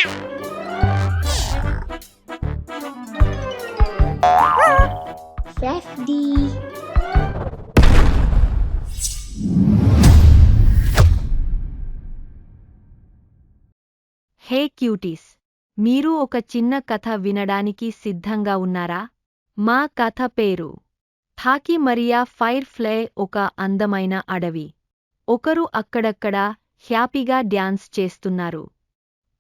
Safety. హే cuties, మీరు ఒక చిన్న కథ వినడానికి సిద్ధంగా ఉన్నారా? మా కథ పేరు థాకీ మరియా ఫైర్ ఫ్లై. ఒక అందమైన అడవి. ఒకరు అక్కడక్కడ హ్యాపీగా డ్యాన్స్ చేస్తున్నారు.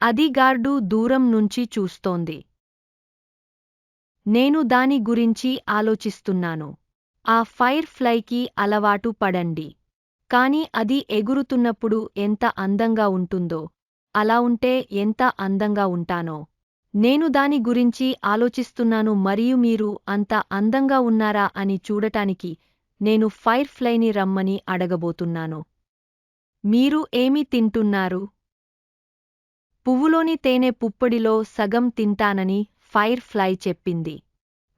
అది గార్డు దూరం నుంచి చూస్తోంది. నేను దాని గురించి ఆలోచిస్తున్నాను. ఆ ఫైర్ ఫ్లైకి అలవాటు పడండి. కాని అది ఎగురుతున్నప్పుడు ఎంత అందంగా ఉంటుందో, అలా ఉంటే ఎంత అందంగా ఉంటానో. నేను దాని గురించి ఆలోచిస్తున్నాను మరియు మీరు అంత అందంగా ఉన్నారా అని చూడటానికి నేను ఫైర్ ఫ్లైని రమ్మని అడగబోతున్నాను. మీరు ఏమి తింటున్నారు? పువ్వులోని తేనె పుప్పొడిలో సగం తింటానని ఫైర్ ఫ్లై చెప్పింది.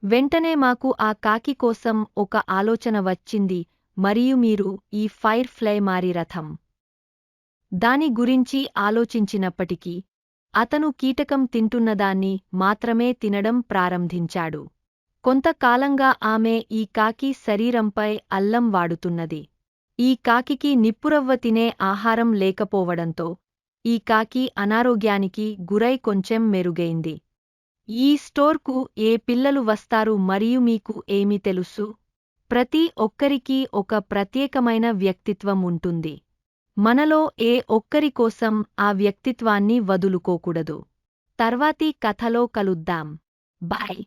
వెంటనే మాకు ఆ కాకి కోసం ఒక ఆలోచన వచ్చింది మరియు మీరు ఈ ఫైర్ ఫ్లై మారి రథం దాని గురించి ఆలోచించినప్పటికీ అతను కీటకం తింటున్నదాన్ని మాత్రమే తినడం ప్రారంభించాడు. కొంతకాలంగా ఆమె ఈ కాకి శరీరంపై అల్లం వాడుతున్నది. ఈ కాకికి నిప్పురవ్వ తినే ఆహారం లేకపోవడంతో ఈ కాకి అనారోగ్యానికి గురై కొంచెం మెరుగైంది. ఈ స్టోర్కు ఏ పిల్లలు వస్తారు మరియు మీకు ఏమి తెలుసు? ప్రతి ఒక్కరికీ ఒక ప్రత్యేకమైన వ్యక్తిత్వం ఉంటుంది. మనలో ఏ ఒక్కరి కోసం ఆ వ్యక్తిత్వాన్ని వదులుకోకూడదు. తర్వాతి కథలో కలుద్దాం. బాయ్.